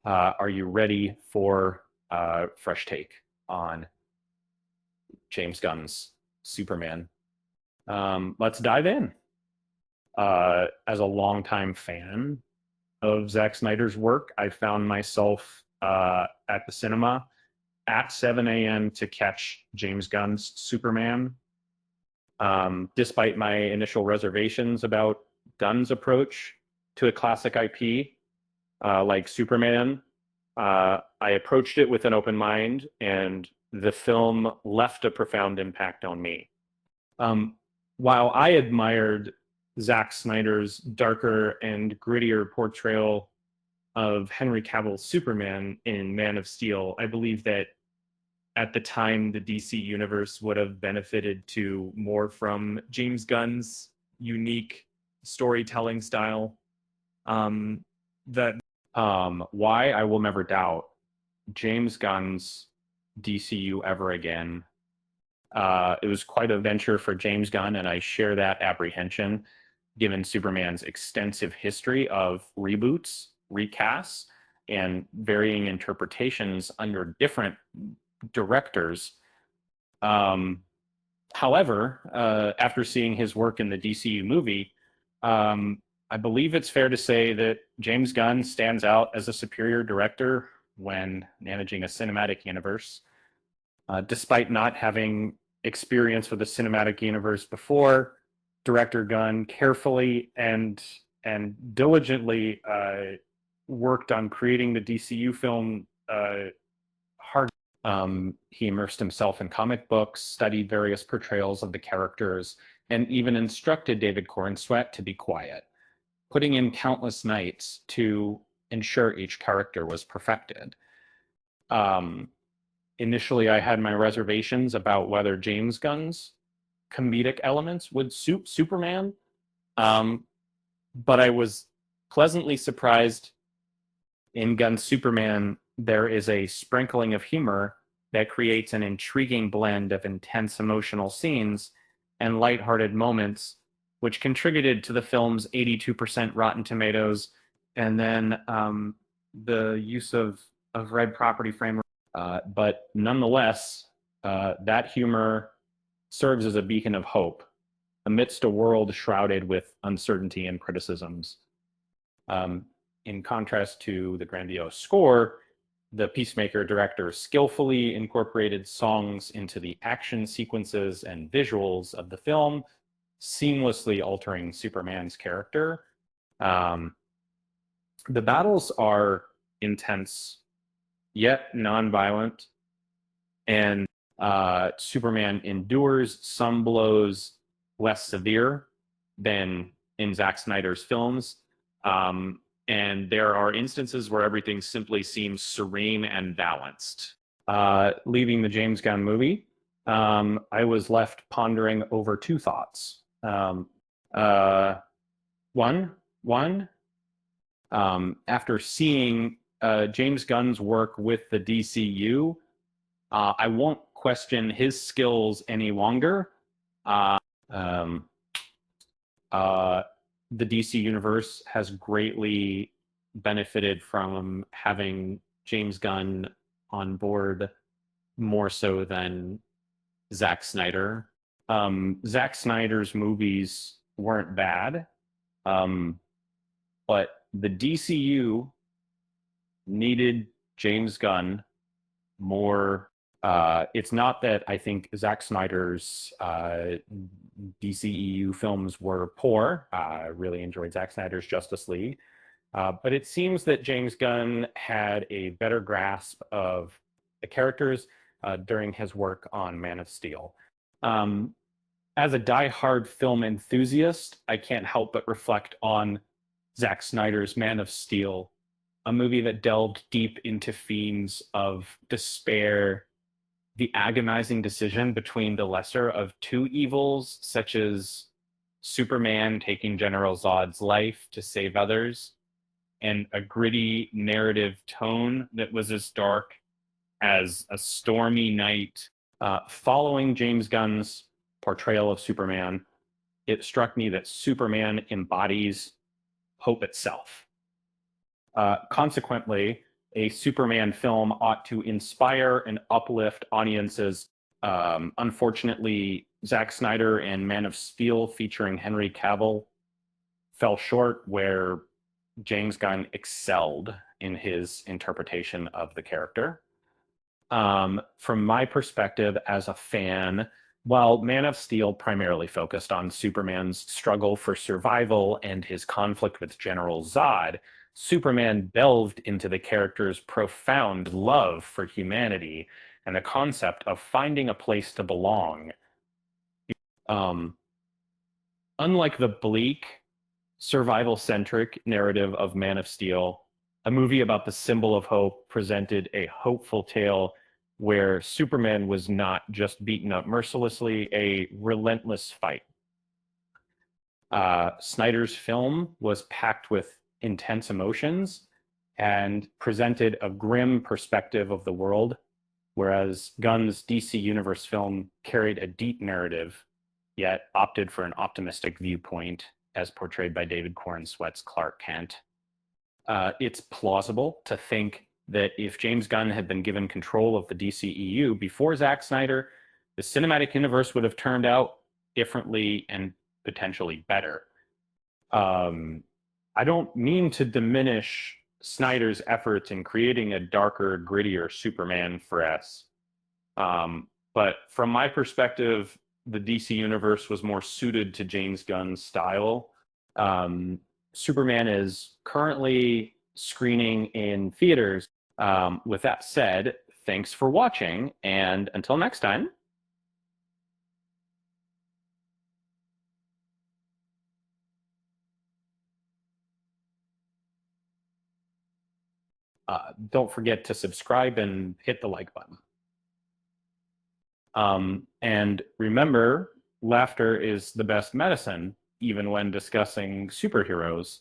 Are you ready for a fresh take on James Gunn's Superman? Let's dive in. As a longtime fan of Zack Snyder's work, I found myself at the cinema at 7 a.m. to catch James Gunn's Superman. Despite my initial reservations about Gunn's approach to a classic IP like Superman, I approached it with an open mind, and the film left a profound impact on me. Um, while I admired Zack Snyder's darker and grittier portrayal of Henry Cavill's Superman in Man of Steel, I believe that at the time the DC universe would have benefited to more from James Gunn's unique storytelling style. Um, that Why I will never doubt James Gunn's DCU ever again. It was quite a venture for James Gunn, and I share that apprehension given Superman's extensive history of reboots, recasts, and varying interpretations under different directors. Um, However, after seeing his work in the DCU movie, I believe it's fair to say that James Gunn stands out as a superior director when managing a cinematic universe. Despite not having experience with the cinematic universe before, director Gunn carefully and diligently worked on creating the DCU film hard. He immersed himself in comic books, studied various portrayals of the characters, and even instructed David Corenswet to be quiet, putting in countless nights to ensure each character was perfected. Um, Initially, I had my reservations about whether James Gunn's comedic elements would suit Superman, um, but I was pleasantly surprised. In Gunn's Superman, there is a sprinkling of humor that creates an intriguing blend of intense emotional scenes and lighthearted moments, which contributed to the film's 82% Rotten Tomatoes, and then the use of red property frame. But nonetheless, that humor serves as a beacon of hope amidst a world shrouded with uncertainty and criticisms. Um, in contrast to the grandiose score, the Peacemaker director skillfully incorporated songs into the action sequences and visuals of the film, seamlessly altering Superman's character. Um, the battles are intense, yet nonviolent, and Superman endures some blows less severe than in Zack Snyder's films. And there are instances where everything simply seems serene and balanced. Leaving the James Gunn movie, I was left pondering over two thoughts. Uh, one, one, after seeing James Gunn's work with the DCU, I won't question his skills any longer. Um, the DC universe has greatly benefited from having James Gunn on board more so than Zack Snyder. Zack Snyder's movies weren't bad, but the DCU needed James Gunn more. It's not that I think Zack Snyder's DCEU films were poor. I really enjoyed Zack Snyder's Justice League. But it seems that James Gunn had a better grasp of the characters during his work on Man of Steel. As a die-hard film enthusiast, I can't help but reflect on Zack Snyder's Man of Steel, a movie that delved deep into themes of despair, the agonizing decision between the lesser of two evils, such as Superman taking General Zod's life to save others, and a gritty narrative tone that was as dark as a stormy night. Following James Gunn's portrayal of Superman, it struck me that Superman embodies hope itself. Consequently, a Superman film ought to inspire and uplift audiences. Unfortunately, Zack Snyder and Man of Steel featuring Henry Cavill fell short where James Gunn excelled in his interpretation of the character. From my perspective as a fan, while Man of Steel primarily focused on Superman's struggle for survival and his conflict with General Zod, Superman delved into the character's profound love for humanity and the concept of finding a place to belong. Um, Unlike the bleak, survival centric narrative of Man of Steel, a movie about the symbol of hope presented a hopeful tale where Superman was not just beaten up mercilessly, a relentless fight. Snyder's film was packed with intense emotions and presented a grim perspective of the world, whereas Gunn's DC Universe film carried a deep narrative, yet opted for an optimistic viewpoint as portrayed by David Corn Sweat's Clark Kent. It's plausible to think that if James Gunn had been given control of the DCEU before Zack Snyder, the cinematic universe would have turned out differently and potentially better. I don't mean to diminish Snyder's efforts in creating a darker, grittier Superman for us. But from my perspective, the DC universe was more suited to James Gunn's style. Superman is currently screening in theaters. With that said, thanks for watching, and until next time. Don't forget to subscribe and hit the like button. And remember, laughter is the best medicine, even when discussing superheroes.